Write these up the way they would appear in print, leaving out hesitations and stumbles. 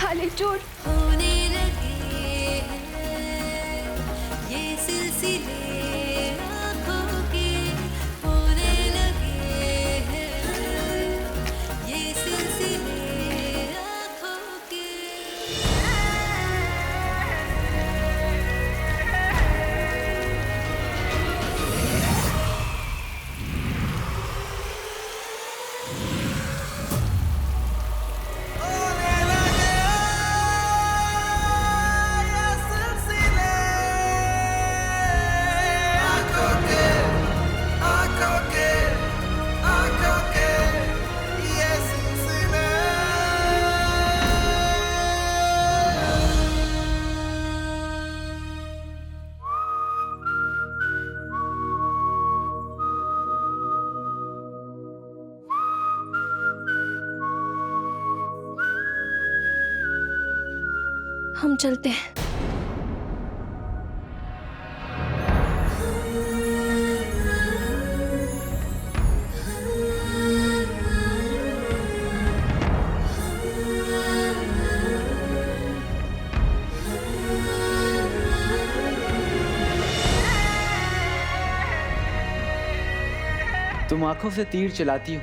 खाली चोट होने लगे हैं ये सिलसिले आँखों के, होने लगे हैं ये सिलसिले आँखों के। हम चलते हैं। तुम आंखों से तीर चलाती हो,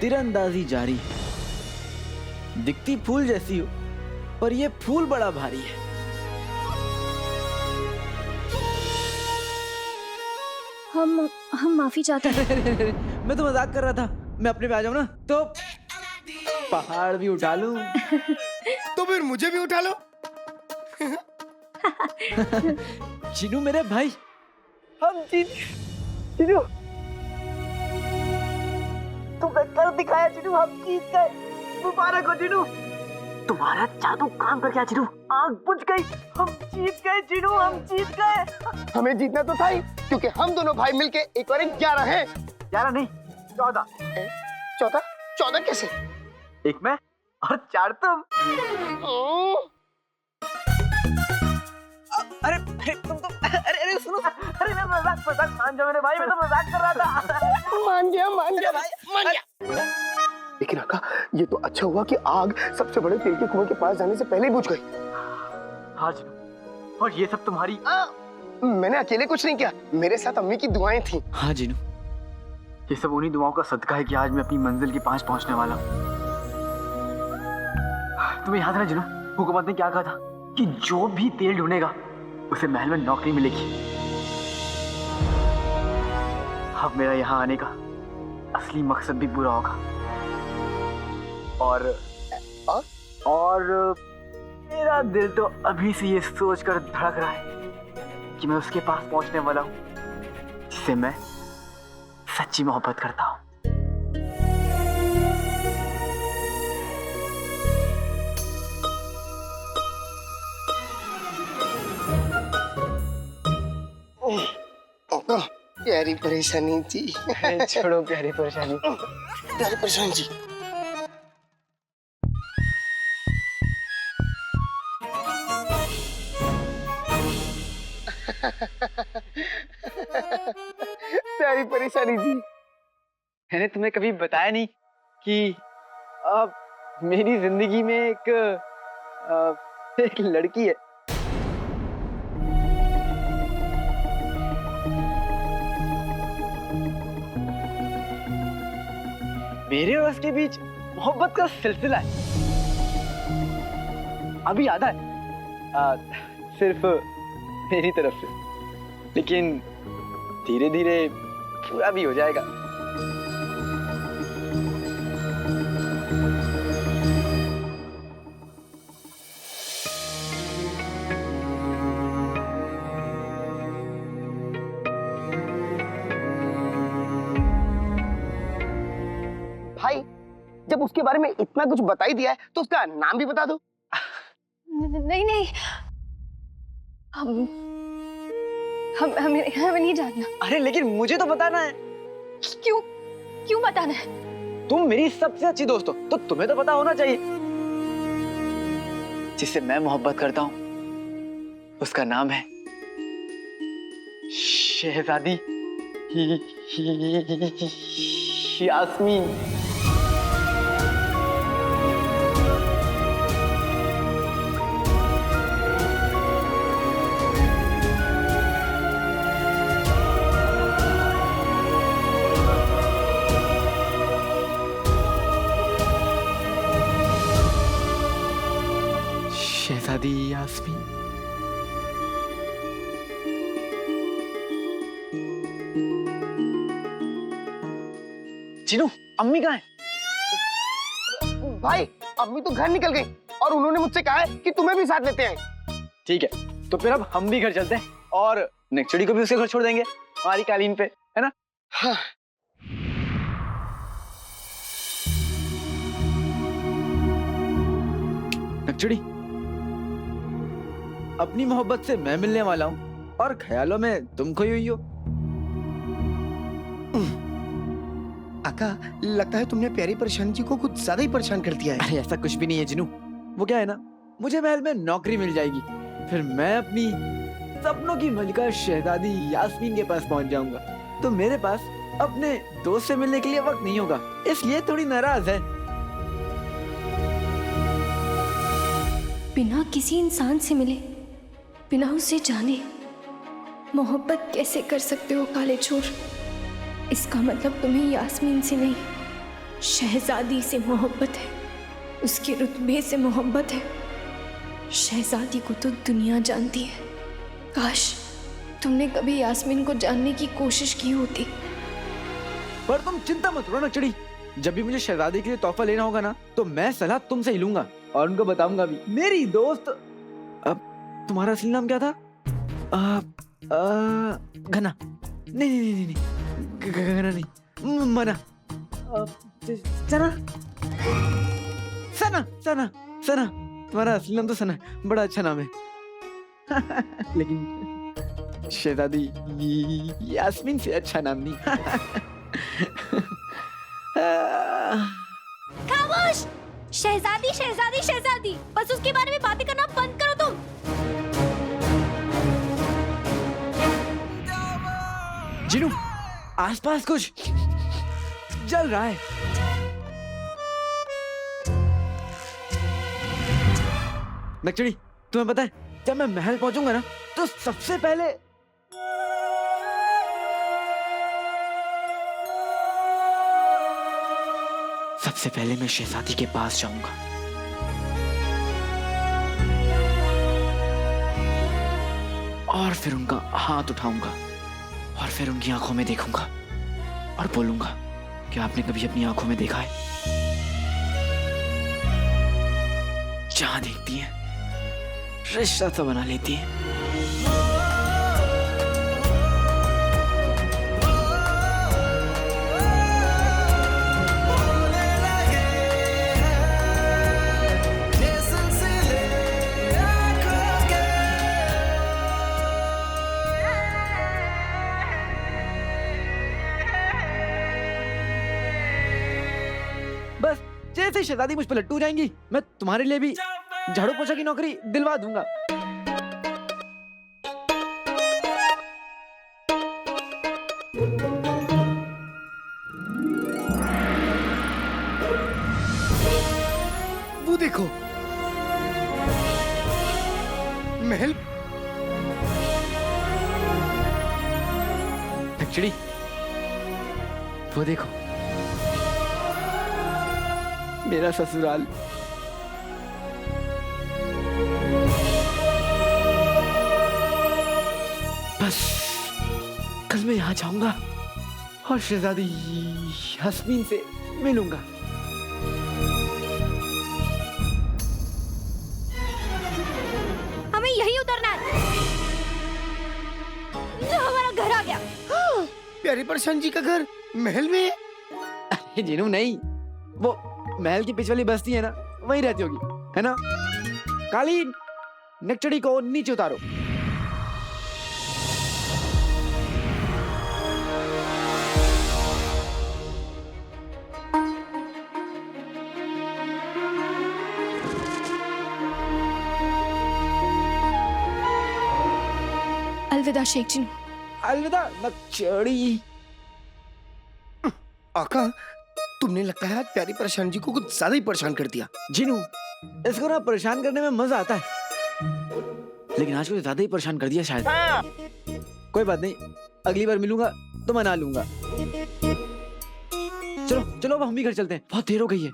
तीरंदाजी जारी है। दिखती फूल जैसी हो, पर ये फूल बड़ा भारी है। हम माफी चाहते हैं। मैं तो मजाक कर रहा था। मैं अपने पे आ जाऊं ना तो पहाड़ भी उठा लूं। तो फिर मुझे भी उठा लो। चिनू मेरे भाई, हम जीत। चिनू तुमने कर दिखाया चिनू, हम जीत गए। मुबारक हो चिनू, तुम्हारा जादू काम कर गया चिनू, आग बुझ गई। हम जीत गए चिनू, हम जीत गए। हमें जीतना तो था ही, क्योंकि हम दोनों भाई मिलके एक और 11 हैं। 11 नहीं 14। 14? 14 कैसे? एक मैं और 4 तुम। अरे अरे सुनो, अरे मैं मजाक मान जाओ मेरे भाई, मैं तो मजाक कर रहा था। मान गया भाई, मान गया। लेकिन आका, ये तो अच्छा हुआ कि आग सबसे बड़े तेल के कुएं के पास जाने से पहले ही बुझ गई। हाँ जिनू, और ये सब तुम्हारी। मैंने अकेले कुछ नहीं किया, मेरे साथ अम्मी की दुआएं थी। हाँ जिनू, ये सब उन्हीं दुआओं का सदका है कि आज मैं अपनी मंजिल के पास पहुंचने वाला हूँ। तुम्हें याद है ना जिनू, हुकूमत ने क्या कहा था कि जो भी तेल ढूंढेगा उसे महल में नौकरी मिलेगी। अब मेरा यहाँ आने का असली मकसद भी पूरा होगा। और मेरा दिल तो अभी से ये सोचकर धड़क रहा है कि मैं उसके पास पहुंचने वाला हूं जिससे मैं सच्ची मोहब्बत करता हूं। प्यारी परेशानी थी। छोड़ो प्यारी परेशानी। प्यारी परेशानी जी। प्यारी परेशानी जी। मैंने तुम्हें कभी बताया नहीं कि अब मेरी जिंदगी में एक लड़की है। मेरे और उसके बीच मोहब्बत का सिलसिला है। अभी आधा है सिर्फ मेरी तरफ से, लेकिन धीरे धीरे पूरा भी हो जाएगा। भाई, जब उसके बारे में इतना कुछ बता ही दिया है तो उसका नाम भी बता दो। नहीं, हमें नहीं जानना। अरे लेकिन मुझे तो बताना है। क्यों बताना है? तुम मेरी सबसे अच्छी दोस्त हो, तो तुम्हें तो पता होना चाहिए। जिससे मैं मोहब्बत करता हूं उसका नाम है शहजादी यास्मीन। शहजादी यास्मीन। चिनू, अम्मी कहाँ है? भाई अम्मी तो घर निकल गई और उन्होंने मुझसे कहा है कि तुम्हें भी साथ लेते हैं। ठीक है, तो फिर अब हम भी घर चलते हैं और नेक्चुड़ी को भी उसके घर छोड़ देंगे हमारी कालीन पे, है ना? हाँ। नक्चुड़ी, अपनी मोहब्बत से मैं मिलने वाला हूँ और ख्यालों में तुम खोई हुई हो। आका, लगता है तुमने प्यारी परेशान जी को कुछ ज्यादा ही परेशान कर दिया है। अरे ऐसा कुछ भी नहीं है जिनू, वो क्या है ना, मुझे महल में नौकरी मिल जाएगी, फिर मैं अपनी सपनों की मलिका शहजादी यास्मीन के पास पहुंच जाऊंगा, तो मेरे पास अपने दोस्त से मिलने के लिए वक्त नहीं होगा, इसलिए थोड़ी नाराज है। बिना किसी इंसान से मिले, बिना उसे जाने मोहब्बत कैसे कर सकते हो काले चोर? इसका मतलब तुम्हें यास्मीन से नहीं, शहजादी से मोहब्बत है, उसके रुतबे से मोहब्बत है। शहजादी को तो दुनिया जानती है। काश तुमने कभी यास्मीन को जानने की कोशिश की होती। पर तुम चिंता मत करो नक्चड़ी, जब भी मुझे शहजादी के लिए तोहफा लेना होगा ना, तो मैं सलाह तुमसे ही लूंगा और उनको बताऊंगा भी। मेरी दोस्त, अब तुम्हारा असली नाम क्या था? घना? नहीं नहीं नहीं नहीं, घना नहीं, मना। सना, सना, सना, सना। तुम्हारा असली नाम तो सना है, बड़ा अच्छा नाम है। लेकिन शहजादी यास्मीन से अच्छा नाम नहीं। खामोश! शहजादी शहजादी शहजादी, बस उसके बारे में बातें करना बंद करो तुम। जिनू, आसपास कुछ जल रहा है। नक्चड़ी, तुम्हें पता है, जब मैं महल पहुंचूंगा ना, तो सबसे पहले मैं शहजादी के पास जाऊंगा और फिर उनका हाथ उठाऊंगा और फिर उनकी आंखों में देखूंगा और बोलूंगा कि आपने कभी अपनी आंखों में देखा है? जहां देखती है रिश्ता तो बना लेती है। बस जैसे शहजादी मुझ पर लट्टू हो जाएंगी, मैं तुम्हारे लिए भी झाड़ू पोछा की नौकरी दिलवा दूंगा। वो देखो, महल। एक्चुअली वो देखो, मेरा ससुराल। बस कल मैं यहाँ जाऊंगा और शहजादी यास्मीन से मिलूंगा। हमें यही उतरना है। जो हमारा घर आ गया। प्यारी परेशान जी का घर महल में है? अरे जिनू नहीं, वो महल की पिछ वाली बस्ती है ना, वहीं रहती होगी, है ना? कालीन, नक्चड़ी को नीचे उतारो। अलविदा शेख जिनू। अलविदा नक्चड़ी। आका, तुमने लगता है आज प्यारी परेशान जी को कुछ ज्यादा ही परेशान कर दिया। जिनू, इसको ना परेशान करने में मजा आता है, लेकिन आज को ज्यादा ही परेशान कर दिया शायद। कोई बात नहीं, अगली बार मिलूंगा तो मना लूंगा। चलो चलो, अब हम भी घर चलते हैं, बहुत देर हो गई है।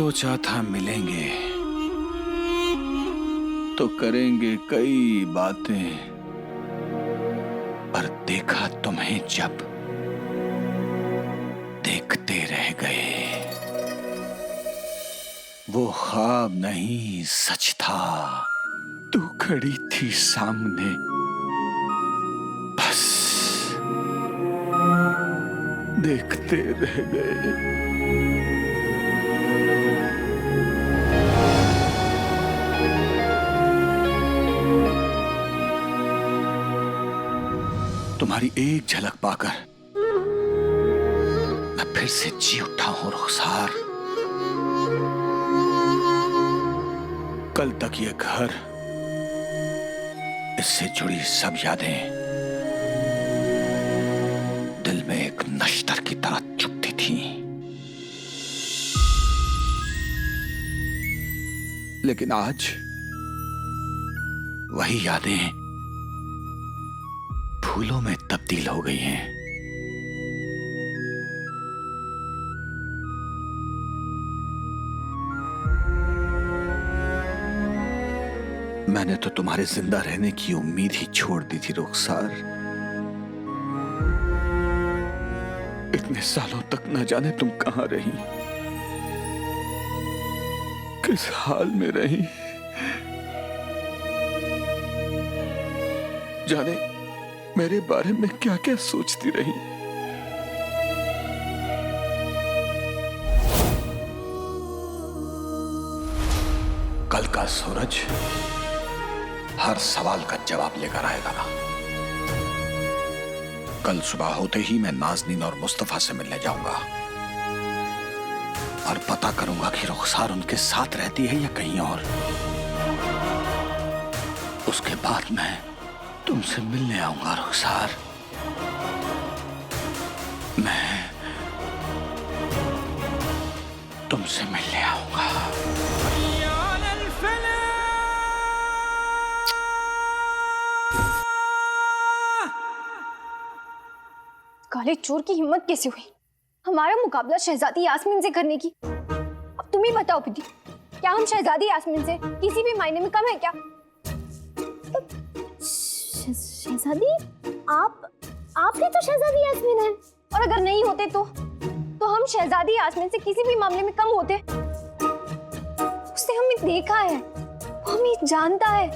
सोचा था मिलेंगे तो करेंगे कई बातें, पर देखा तुम्हें जब देखते रह गए। वो ख्वाब नहीं सच था, तू खड़ी थी सामने, बस देखते रह गए। तुम्हारी एक झलक पाकर मैं फिर से जी उठा हूं रुखसार। कल तक ये घर, इससे जुड़ी सब यादें दिल में एक नश्तर की तरह चुभती थी, लेकिन आज वही यादें फूलों में तब्दील हो गई हैं। मैंने तो तुम्हारे जिंदा रहने की उम्मीद ही छोड़ दी थी रुखसार। इतने सालों तक न जाने तुम कहां रही, किस हाल में रही, जाने मेरे बारे में क्या क्या सोचती रही। कल का सूरज हर सवाल का जवाब लेकर आएगा। कल सुबह होते ही मैं नाज़नीन और मुस्तफा से मिलने जाऊंगा और पता करूंगा कि रुखसार उनके साथ रहती है या कहीं और। उसके बाद मैं तुमसे मिलने आऊंगा रुखसार। मैं तुमसे मिलने आऊंगा। काले चोर की हिम्मत कैसे हुई हमारा मुकाबला शहजादी यास्मीन से करने की? अब तुम ही बताओ पिटी, क्या हम शहजादी यास्मीन से किसी भी मायने में कम है क्या? शहजादी आप ही तो शहजादी यास्मीन हैं, और अगर नहीं होते तो हम शहजादी यास्मीन से किसी भी मामले में कम होते। उसने हमें देखा है, वो हमें जानता है,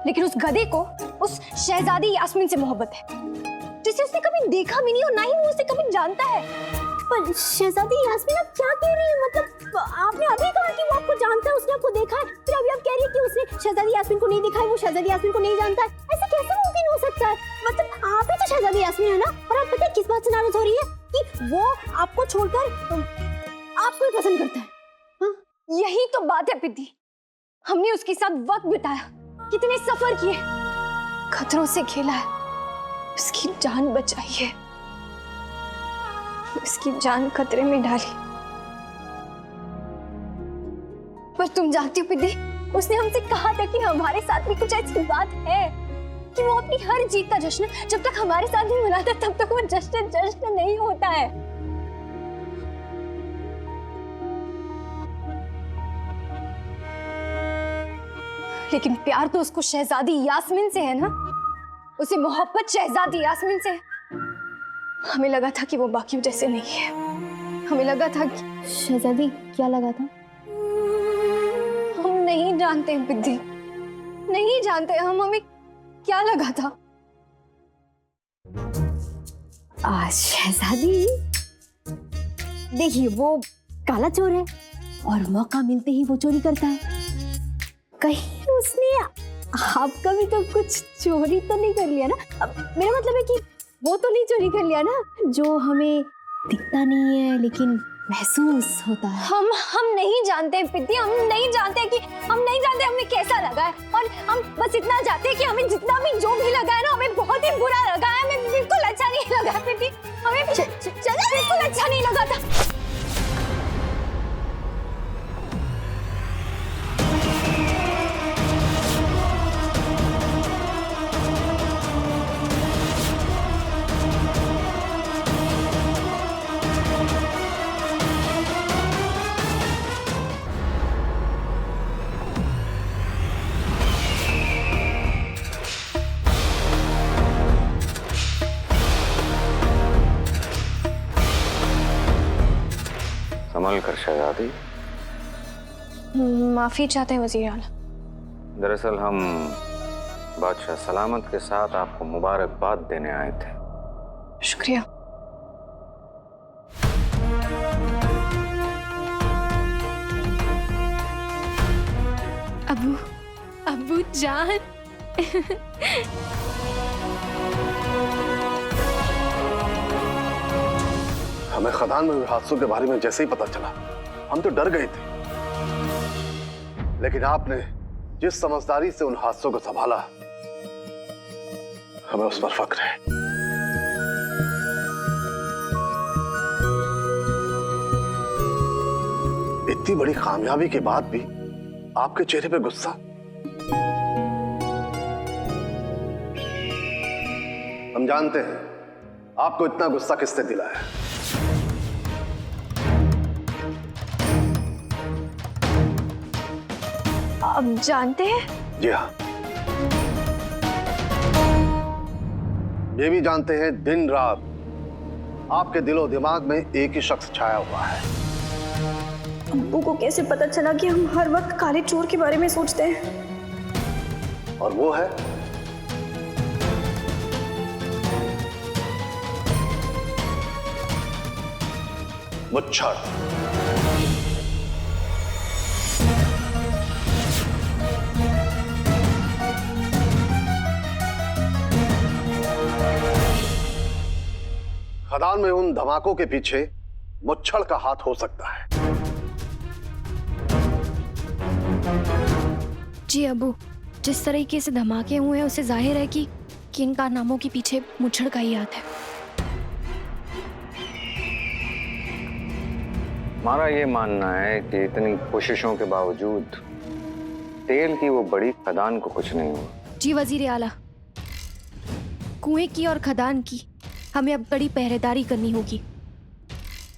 लेकिन उस गधे को उस शहजादी यास्मीन से मोहब्बत है जिसे उसने कभी देखा भी नहीं और ना ही वो उसे कभी जानता है। पर शहजादी यास्मीन आप क्या कह रही हैं? मतलब आपने अभी कहा कि वो आपको जानता है, उसने आपको देखा है, फिर अभी आप कह रही हैं कि उसने शहजादी यास्मीन को नहीं देखा है, वो शहजादी यास्मीन को नहीं जानता है। ऐसा कैसे मुमकिन हो सकता है? मतलब आप ही तो शहजादी यास्मीन है ना? और आप पता है किस बात से नाराज हो रही है? कि वो आपको छोड़कर आपको ही पसंद करता है। हाँ? यही तो बात है पिद्दी, हमने उसके साथ वक्त बिताया, कितने सफर किए, खतरों से खेला है, उसकी जान बचाई है, उसकी जान खतरे में डाली। पर तुम जानती हो पिद्दी, उसने हमसे कहा था कि हमारे साथ भी कुछ ऐसी बात है कि वो अपनी हर जीत का जश्न जब तक हमारे साथ नहीं मनाता तब तक वो जश्न नहीं होता है। लेकिन प्यार तो उसको शहजादी यास्मीन से है ना, उसे मोहब्बत शहजादी यास्मीन से है। हमें लगा था कि वो बाकी जैसे नहीं है, हमें लगा था कि शहजादी क्या लगा था? हम नहीं जानते बिद्दी, नहीं जानते हम, हमें क्या लगा था। शहजादी देखिए, वो काला चोर है और मौका मिलते ही वो चोरी करता है। कहीं उसने आपका भी तो कुछ चोरी तो नहीं कर लिया ना? अब मेरा मतलब है कि वो तो नहीं चोरी कर लिया ना, जो हमें दिखता नहीं है लेकिन महसूस होता है। हम नहीं जानते पिद्दी, हम नहीं जानते हमें कैसा लगा है, और हम बस इतना जानते हैं कि हमें जितना भी जो भी लगा है ना, हमें बहुत ही बुरा लगा है, हमें बिल्कुल अच्छा नहीं लगा है पिद्दी, हमें बिल्कुल अच्छा नहीं लगा था। संभल कर शहजादी। माफी चाहते हैं वजीर आला। दरअसल हम बादशाह सलामत के साथ आपको मुबारकबाद देने आए थे। शुक्रिया। अबू, अबू जान। हमें खदान में हुए हादसों के बारे में जैसे ही पता चला हम तो डर गए थे, लेकिन आपने जिस समझदारी से उन हादसों को संभाला हमें उस पर फक्र है। इतनी बड़ी कामयाबी के बाद भी आपके चेहरे पे गुस्सा। हम जानते हैं आपको इतना गुस्सा किसने दिलाया। अब जानते हैं? जी हाँ, ये भी जानते हैं दिन रात आपके दिलो दिमाग में एक ही शख्स छाया हुआ है। अब्बू को कैसे पता चला कि हम हर वक्त काले चोर के बारे में सोचते हैं? और वो है मुच्छर। खदान में उन धमाकों के पीछे मुच्छर का हाथ हो सकता है। जी अबू, जिस तरीके से धमाके हुए हैं उससे जाहिर है कि इन कारनामों के पीछे मुच्छर का ही हाथ है। हमारा ये मानना है कि इतनी कोशिशों के बावजूद तेल की वो बड़ी खदान को कुछ नहीं हुआ। जी वजीर आला, कुएं की और खदान की हमें अब बड़ी पहरेदारी करनी होगी।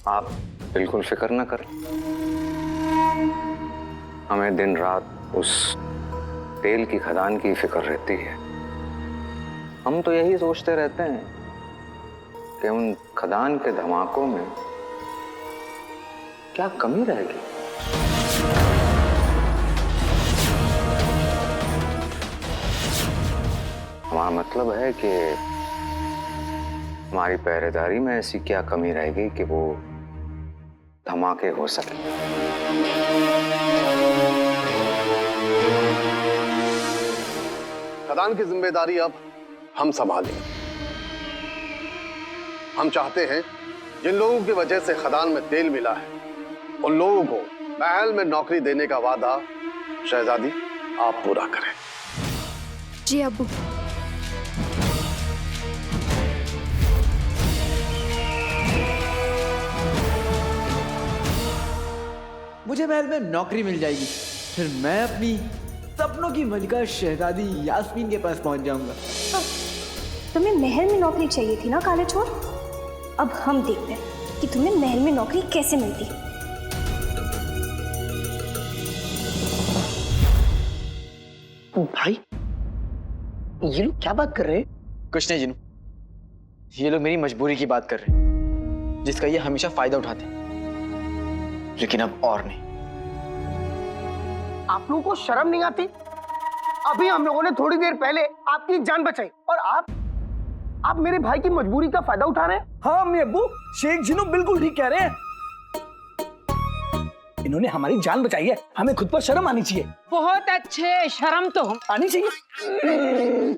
आप बिल्कुल फिक्र न करें, हमें दिन रात उस तेल की खदान की फिक्र रहती है। हम तो यही सोचते रहते हैं कि उन खदान के धमाकों में क्या कमी रहेगी। हमारा मतलब है कि हमारी पहरेदारी में ऐसी क्या कमी रहेगी कि वो धमाके हो सके। खदान की जिम्मेदारी अब हम संभालें। हम चाहते हैं जिन लोगों की वजह से खदान में तेल मिला है उन लोगों को महल में नौकरी देने का वादा शहजादी आप पूरा करें। जी अबू। मुझे महल में नौकरी मिल जाएगी, फिर मैं अपनी सपनों की मलिका शहजादी यास्मीन के पास पहुंच जाऊंगा। तुम्हें महल में नौकरी चाहिए थी ना काले चोर? अब हम देखते हैं कि तुम्हें महल में नौकरी कैसे मिलती। भाई ये लोग क्या बात कर रहे हैं? कुछ नहीं जिनू, ये लोग मेरी मजबूरी की बात कर रहे हैं जिसका ये हमेशा फायदा उठाते हैं, लेकिन अब और नहीं। आप लोगों को शर्म नहीं आती? अभी हम लोगों ने थोड़ी देर पहले आपकी जान बचाई और आप मेरे भाई की मजबूरी का फायदा उठा रहे हैं। हाँ अम्मी अब्बू, शेख जिनू बिल्कुल ठीक कह रहे हैं। इन्होंने हमारी जान बचाई है, हमें खुद पर शर्म आनी चाहिए। बहुत अच्छे, शर्म तो हम आनी चाहिए।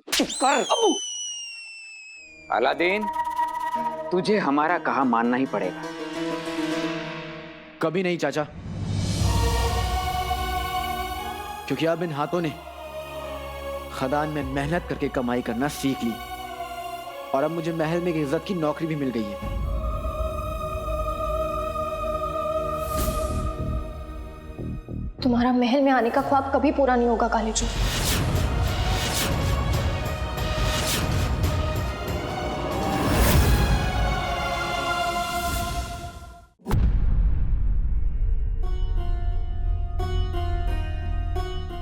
चुप कर अब्बू। अलादीन, तुझे हमारा कहा मानना ही पड़ेगा। कभी नहीं चाचा, क्योंकि अब इन हाथों ने खदान में मेहनत करके कमाई करना सीख ली और अब मुझे महल में एक इज्जत की नौकरी भी मिल गई है। तुम्हारा महल में आने का ख्वाब कभी पूरा नहीं होगा काले चोर।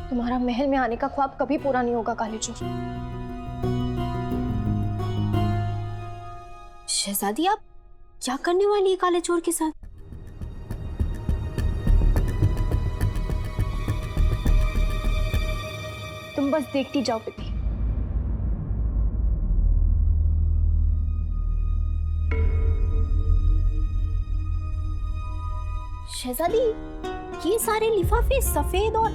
तुम्हारा महल में आने का ख्वाब कभी पूरा नहीं होगा काले चोर। शहजादी आप क्या करने वाली है काले चोर के साथ? तुम बस देखती जाओ प्रीति। शहजादी, ये सारे लिफाफे सफेद और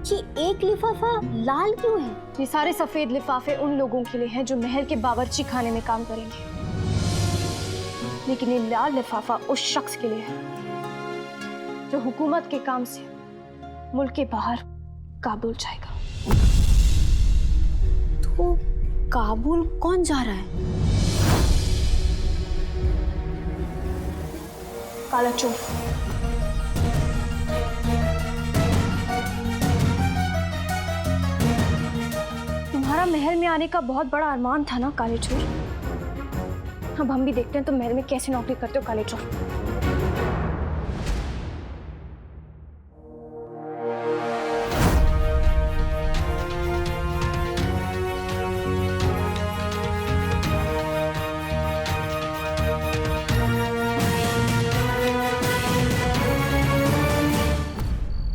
ये एक लिफाफा लाल क्यों है? ये सारे सफेद लिफाफे उन लोगों के लिए हैं जो महल के बावर्ची खाने में काम करेंगे, लेकिन ये लाल लिफाफा उस शख्स के लिए है जो हुकूमत के काम से मुल्क के बाहर काबुल जाएगा। तो काबुल कौन जा रहा है? काला चोर। तुम्हारा महल में आने का बहुत बड़ा अरमान था ना काले चोर? अब हम भी देखते हैं तुम महल में कैसे नौकरी करते हो काले चोर।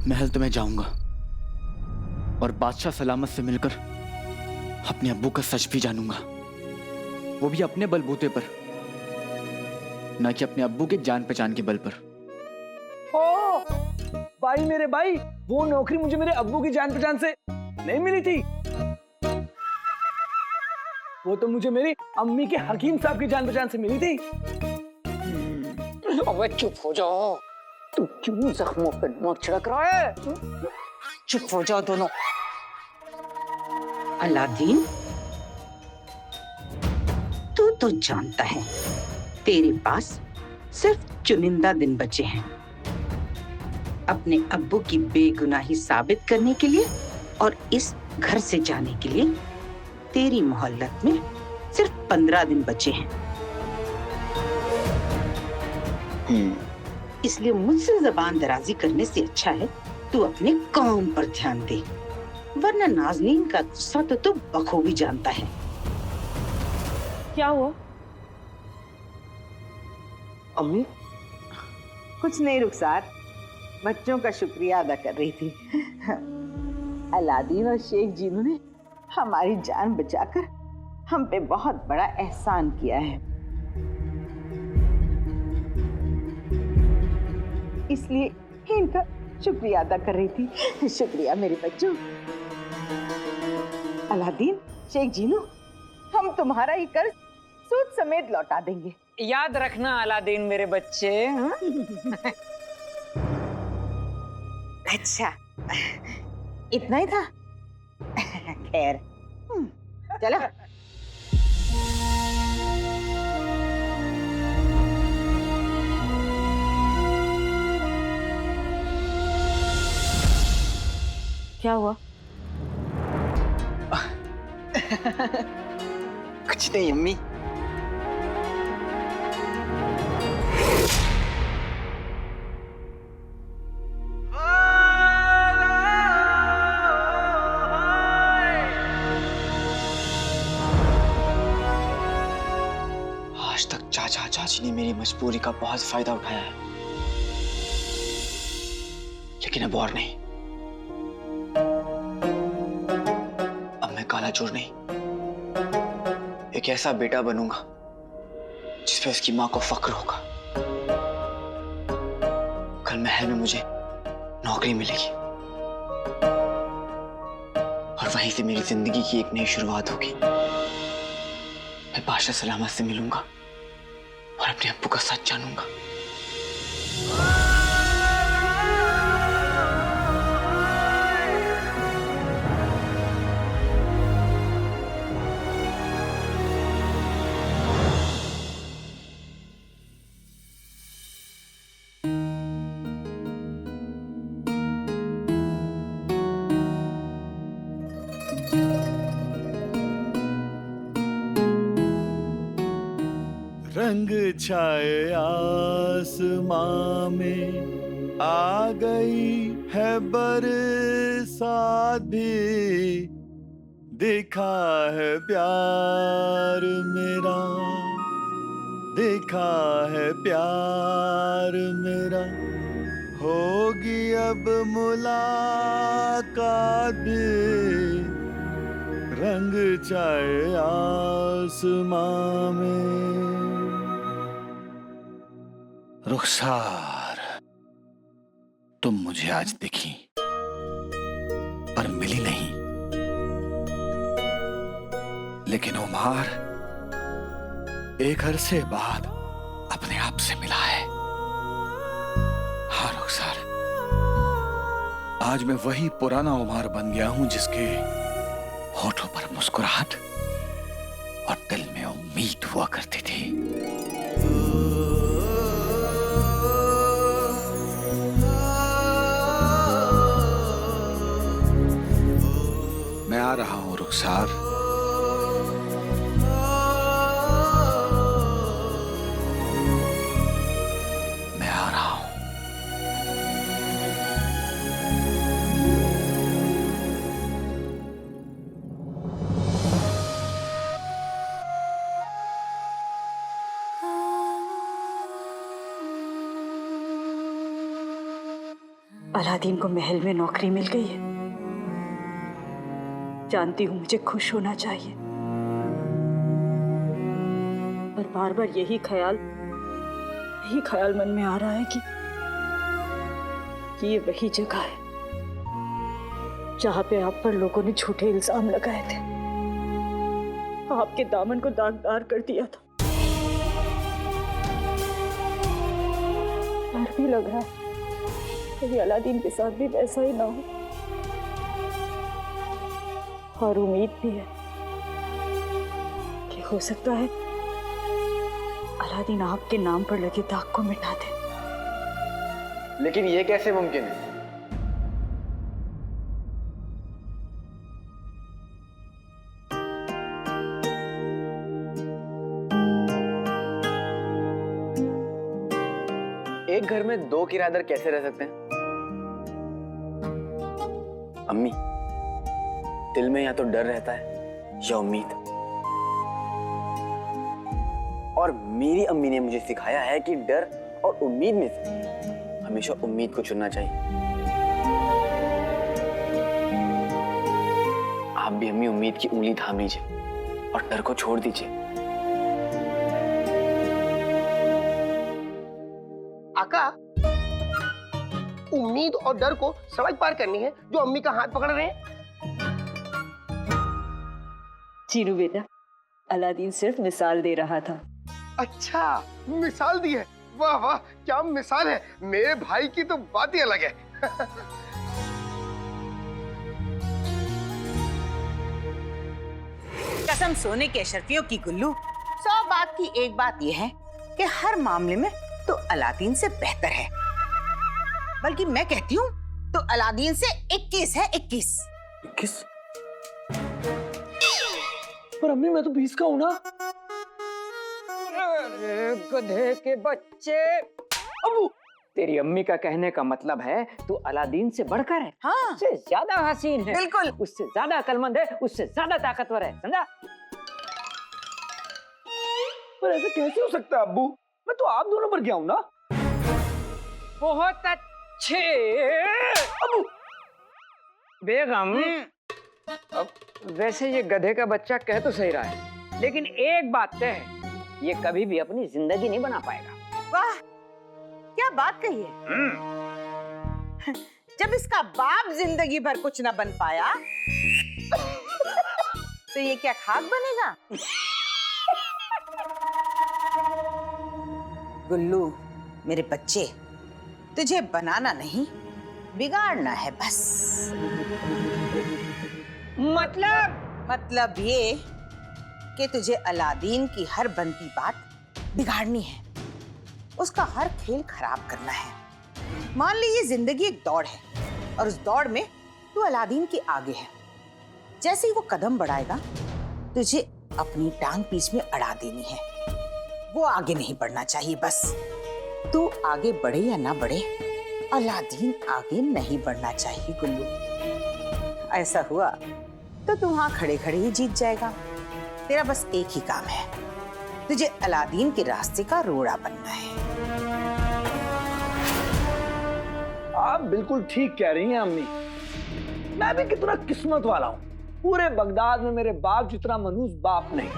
महल तो मैं जाऊंगा और बादशाह सलामत से मिलकर अपने अब्बू का सच भी जानूंगा, वो भी अपने बलबूते पर, ना कि अपने अब्बू के जान पहचान के बल पर। ओ भाई, मेरे भाई, वो नौकरी मुझे मेरे अब्बू की जान पहचान से नहीं मिली थी। वो तो मुझे मेरी अम्मी के हकीम साहब की जान पहचान से मिली थी। अबे चुप हो जाओ, तू क्यों जख्मों पे नमक छिड़क रहा है? चुप हो जाओ दोनों। अलादीन, तू तो जानता है तेरे पास सिर्फ चुनिंदा दिन बचे हैं अपने अब्बू की बेगुनाही साबित करने के लिए, और इस घर से जाने के लिए तेरी मोहल्लत में सिर्फ 15 दिन बचे हैं। इसलिए मुझसे जबान दराजी करने से अच्छा है तू अपने काम पर ध्यान दे, वरना नाज़नीन का गुस्सा तो तू बखूबी जानता है। क्या हुआ? अम्मी? कुछ नहीं रुखसार, बच्चों का शुक्रिया अदा कर रही थी। अलादीन और शेख जीनू ने हमारी जान बचाकर हम पे बहुत बड़ा एहसान किया है, इसलिए इनका शुक्रिया अदा कर रही थी। शुक्रिया मेरे बच्चों। अलादीन, शेख जीनू, हम तुम्हारा ये कर्ज सूद समेत लौटा देंगे। याद रखना अलादीन मेरे बच्चे। अच्छा, इतना ही था। खैर, चलो। क्या हुआ? कुछ नहीं अम्मी। आज तक चाचा चाची ने मेरी मजबूरी का बहुत फायदा उठाया है, लेकिन अब और नहीं। अब मैं काला चोर नहीं, एक ऐसा बेटा बनूंगा जिस पे उसकी मां को फक्र होगा। कल महल में मुझे नौकरी मिलेगी और वहीं से मेरी जिंदगी की एक नई शुरुआत होगी। मैं बादशाह सलामत से मिलूंगा और अपने अब्बू का सच जानूंगा। रंग छाए आसमां में आ गई है बरसात भी, देखा है प्यार मेरा, देखा है प्यार मेरा, होगी अब मुलाकात भी। रंग छाए आसमां में। रुखसार, तुम मुझे आज दिखी पर मिली नहीं, लेकिन उमर एक अरसे बाद अपने आप से मिला है। हाँ रुखसार, आज मैं वही पुराना उमर बन गया हूं जिसके होठों पर मुस्कुराहट और दिल में उम्मीद हुआ करती थी। मैं आ रहा हूं रुखसार। मैं आ रहा हूं। अलादीन को महल में नौकरी मिल गई है। जानती हूँ मुझे खुश होना चाहिए, पर बार बार यही ख्याल मन में आ रहा है कि ये वही जगह है जहाँ पे आप पर लोगों ने झूठे इल्जाम लगाए थे, आपके दामन को दागदार कर दिया था। डर भी लग रहा है कभी अलादीन के साथ भी वैसा ही ना हो, और उम्मीद भी है कि हो सकता है अलादीन आपके नाम पर लगे दाग को मिटा दे। लेकिन ये कैसे मुमकिन है? एक घर में दो किराएदार कैसे रह सकते हैं? अम्मी, दिल में या तो डर रहता है या उम्मीद, और मेरी अम्मी ने मुझे सिखाया है कि डर और उम्मीद में से हमेशा उम्मीद को चुनना चाहिए। आप भी अम्मी उम्मीद की उंगली थाम लीजिए और डर को छोड़ दीजिए। आका, उम्मीद और डर को सड़क पार करनी है जो अम्मी का हाथ पकड़ रहे हैं। चीनू बेटा, अलादीन सिर्फ मिसाल दे रहा था। अच्छा, मिसाल दी है? वाह वाह, क्या मिसाल है। मेरे भाई की तो बात ही अलग है। कसम सोने के अशरफियों की गुल्लू, 100 बात की एक बात यह है कि हर मामले में तो अलादीन से बेहतर है, बल्कि मैं कहती हूँ तो अलादीन से 21 है। 21? पर अम्मी मैं तो 20 का हूँ ना। अरे गधे के बच्चे, अबू तेरी अम्मी का कहने का मतलब है तू अलादीन से बढ़कर है। हाँ, उससे ज्यादा हसीन है, बिल्कुल, उससे ज्यादा अक्लमंद है, उससे ज्यादा ताकतवर है, समझा? पर ऐसा कैसे हो सकता है अब्बू? मैं तो आप दोनों पर गया हूँ ना। बहुत अच्छे अबू। बेगम, अब वैसे ये गधे का बच्चा कह तो सही रहा है, लेकिन एक बात तय है, ये कभी भी अपनी जिंदगी नहीं बना पाएगा। वाह, क्या बात कही है। जब इसका बाप जिंदगी भर कुछ ना बन पाया तो ये क्या खाक बनेगा? गुल्लू मेरे बच्चे, तुझे बनाना नहीं बिगाड़ना है बस। मतलब ये कि तुझे अलादीन की हर बनती बात बिगाड़नी है, उसका हर खेल खराब करना है। मान ली ये जिंदगी एक दौड़ है और उस दौड़ में तू अलादीन के आगे है। जैसे ही वो कदम बढ़ाएगा तुझे अपनी टांग पीछ में अड़ा देनी है। वो आगे नहीं बढ़ना चाहिए बस। तू आगे बढ़े या ना बढ़े, अलादीन आगे नहीं बढ़ना चाहिए गुल्लू। ऐसा हुआ तो तू वहां खड़े खड़े ही जीत जाएगा। तेरा बस एक ही काम है, तुझे अलादीन के रास्ते का रोड़ा बनना है। आप बिल्कुल ठीक कह रही हैं अम्मी। मैं भी कितना किस्मत वाला हूँ पूरे बगदाद में मेरे बाप जितना मनहूस बाप नहीं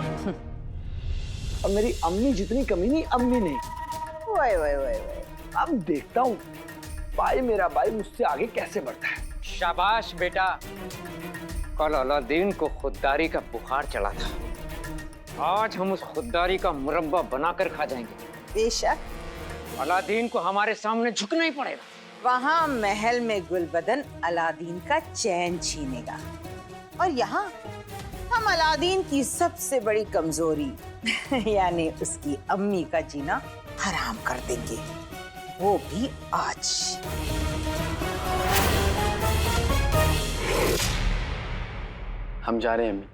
और मेरी अम्मी जितनी कमीनी अम्मी नहीं। वाह वाह वाह वाह। अब देखता हूँ भाई मेरा भाई मुझसे आगे कैसे बढ़ता है। शाबाश बेटा, कल अलादीन को खुददारी का बुखार चढ़ा था, आज हम उस खुददारी का मुरब्बा बनाकर खा जाएंगे। बेशक अलादीन को हमारे सामने झुकना ही पड़ेगा। वहाँ महल में गुलबदन अलादीन का चैन छीनेगा और यहाँ हम अलादीन की सबसे बड़ी कमजोरी यानी उसकी अम्मी का जीना हराम कर देंगे, वो भी आज। हम जा रहे हैं अम्मी।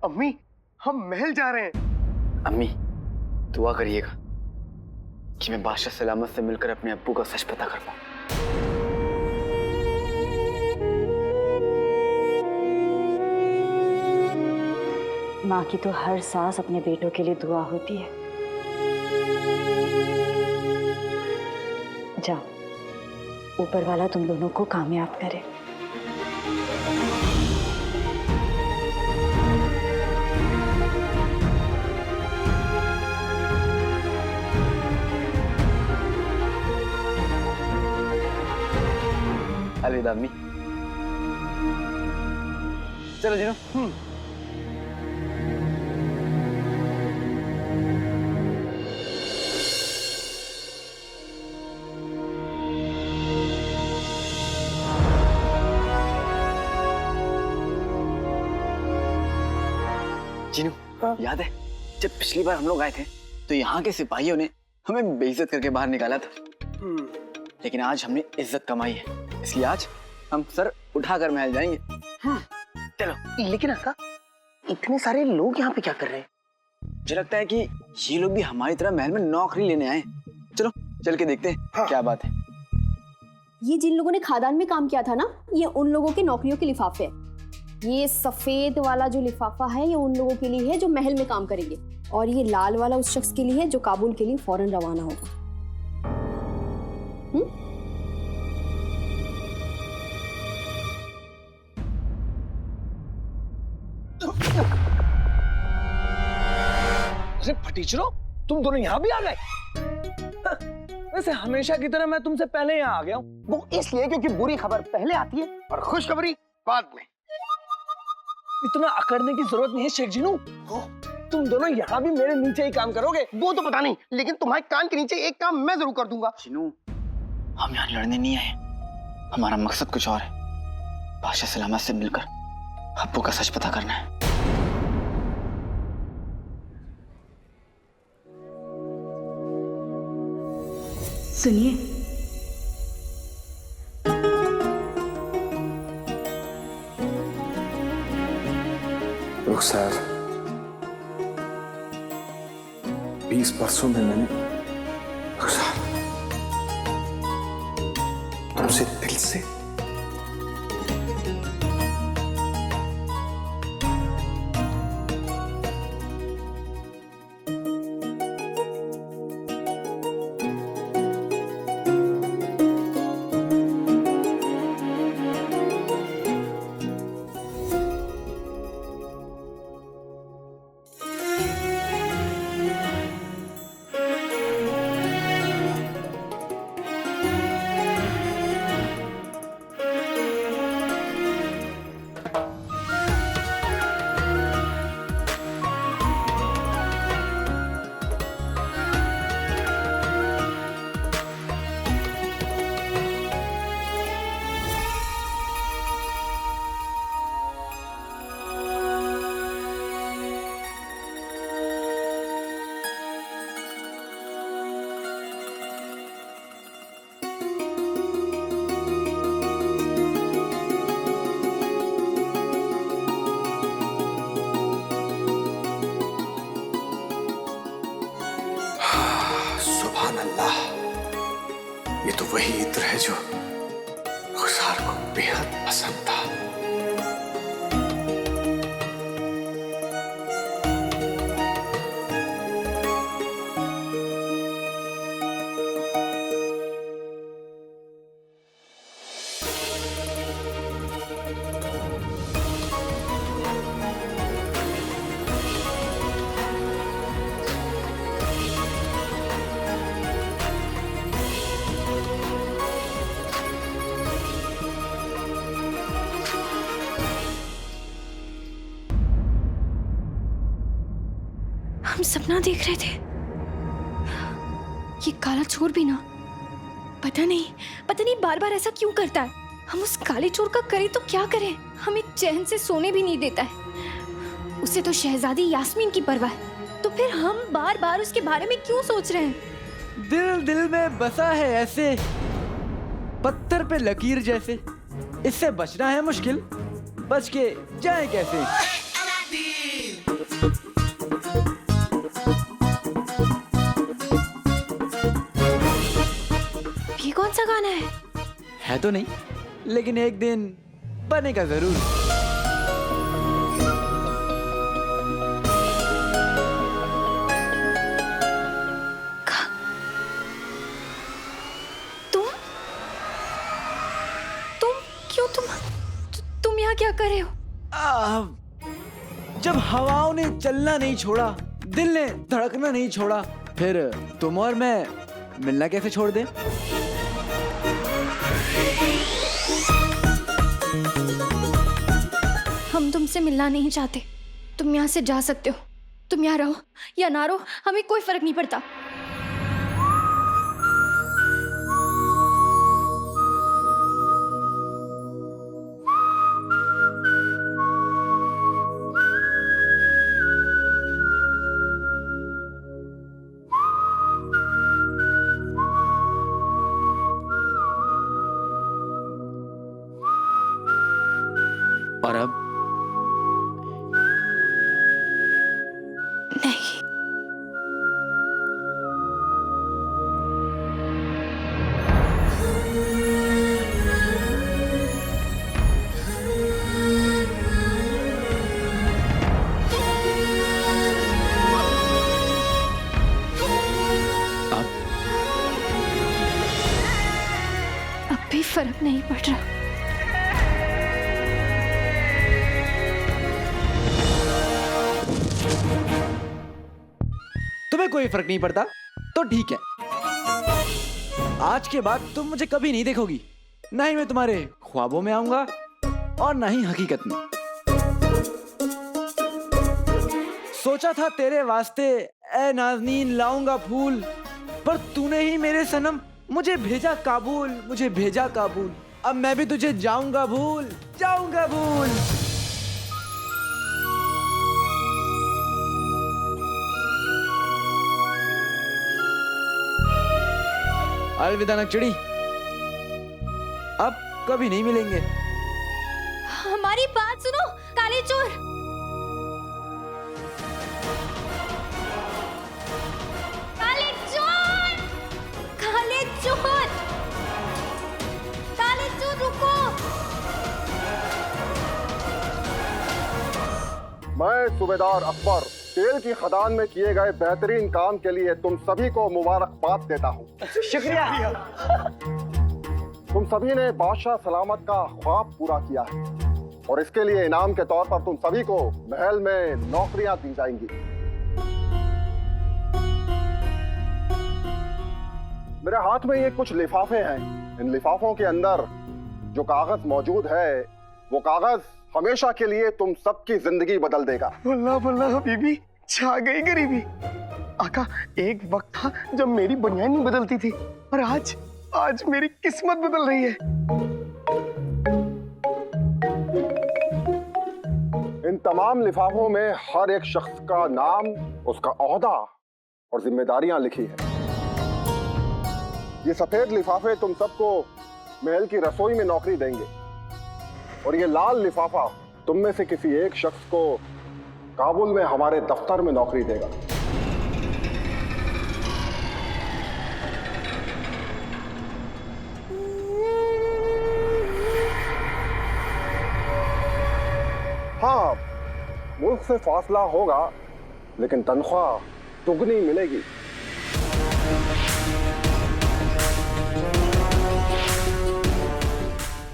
अम्मी, हम महल जा रहे हैं। अम्मी दुआ करिएगा कि मैं बादशाह सलामत से मिलकर अपने अब्बू का सच पता कर पाऊं। माँ की तो हर सांस अपने बेटों के लिए दुआ होती है। जाओ, ऊपर वाला तुम दोनों को कामयाब करे। अलविदा अम्मी। चलो जीनू। जीनू, याद है जब पिछली बार हम लोग आए थे तो यहाँ के सिपाहियों ने हमें बेइज्जत करके बाहर निकाला था, लेकिन आज हमने इज्जत कमाई है, इसलिए आज हम सर उठाकर महल जाएंगे। चलो। लेकिन आका, इतने सारे लोग यहाँ पे क्या कर रहे हैं? मुझे लगता है कि ये लोग भी हमारी तरह महल में नौकरी लेने आए। चलो चल के देखते हैं क्या बात है। ये जिन लोगों ने खादान में काम किया था ना, ये उन लोगों के नौकरियों के लिफाफे हैं। ये सफेद वाला जो लिफाफा है ये उन लोगों के लिए है जो महल में काम करेंगे, और ये लाल वाला उस शख्स के लिए है जो काबुल के लिए फौरन रवाना होगा। अरे फटीचरो, तुम दोनों यहाँ भी आ गए? वैसे हमेशा की तरह मैं तुमसे पहले यहाँ आ गया हूँ। वो इसलिए क्योंकि बुरी खबर पहले आती है और खुशखबरी बाद में। इतना अकड़ने की जरूरत नहीं है शेख जीनू। तुम दोनों यहाँ भी मेरे नीचे ही काम करोगे। वो तो पता नहीं, लेकिन तुम्हारे कान के नीचे एक काम मैं जरूर कर दूंगा। जीनू, हम यहाँ लड़ने नहीं आए, हमारा मकसद कुछ और है। बादशाह सलामत से मिलकर अब्बू का सच पता करना है। सुनिए, रुखसार, 20 बरसों में मैंने रुखसार तुमसे दिल से ये तो वही इत्र है जो रुखसार को बेहद पसंद था। हम सपना देख रहे थे। ये काला चोर भी ना, पता नहीं बार बार ऐसा क्यों करता है। हम उस काले चोर का करें तो क्या करें, हमें चैन से सोने भी नहीं देता है। उसे तो शहजादी यास्मीन की परवाह है, तो फिर हम बार बार उसके बारे में क्यों सोच रहे हैं। दिल दिल में बसा है ऐसे, पत्थर पे लकीर जैसे, इससे बचना है मुश्किल, बच के जाए कैसे। ये कौन सा गाना है तो नहीं, लेकिन एक दिन बनेगा जरूर। तुम यहाँ क्या कर रहे हो? जब हवाओं ने चलना नहीं छोड़ा, दिल ने धड़कना नहीं छोड़ा, फिर तुम और मैं मिलना कैसे छोड़ दें? हम तुमसे मिलना नहीं चाहते, तुम यहाँ से जा सकते हो। तुम यहाँ रहो या ना रहो, हमें कोई फर्क नहीं पड़ता। और अब नहीं, अब भी फर्क नहीं पड़ रहा। तुम्हें कोई फर्क नहीं पड़ता तो ठीक है। आज के बाद तुम मुझे कभी नहीं देखोगी, ना ही मैं तुम्हारे ख्वाबों में आऊंगा और ना ही हकीकत में। सोचा था तेरे वास्ते ए नाज़नीन लाऊंगा फूल, पर तूने ही मेरे सनम मुझे भेजा काबुल, मुझे भेजा काबुल। अब मैं भी तुझे जाऊंगा भूल, जाऊंगा भूल। अलविदा नकचड़ी, अब कभी नहीं मिलेंगे। हमारी बात सुनो काले चोर। काले चोर, काले चोर, काले चोर रुको। मैं सूबेदार अकबर तेल की खदान में किए गए बेहतरीन काम के लिए तुम सभी को मुबारकबाद देता हूँ। शुक्रिया। तुम सभी ने बादशाह सलामत का ख्वाब पूरा किया है और इसके लिए इनाम के तौर पर तुम सभी को महल में नौकरियां दी जाएंगी। मेरे हाथ में ये कुछ लिफाफे हैं। इन लिफाफों के अंदर जो कागज मौजूद है वो कागज हमेशा के लिए तुम सबकी जिंदगी बदल देगा। बल्ला बल्ला हबीबी, छा गई गरीबी। आका, एक वक्त था जब मेरी बनियान नहीं बदलती थी, पर आज मेरी किस्मत बदल रही है। इन तमाम लिफाफों में हर एक शख्स का नाम, उसका ओहदा और जिम्मेदारियां लिखी है। ये सफेद लिफाफे तुम सबको महल की रसोई में नौकरी देंगे और ये लाल लिफाफा तुम में से किसी एक शख्स को काबुल में हमारे दफ्तर में नौकरी देगा। हाँ, मुल्क से फासला होगा लेकिन तनख्वाह दुगनी मिलेगी।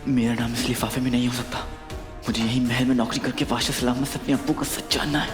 मेरा नाम इस लिफाफे में नहीं हो सकता। मुझे यही महल में नौकरी करके बादशाह सलामत से अपने अब्बू का सच जानना है।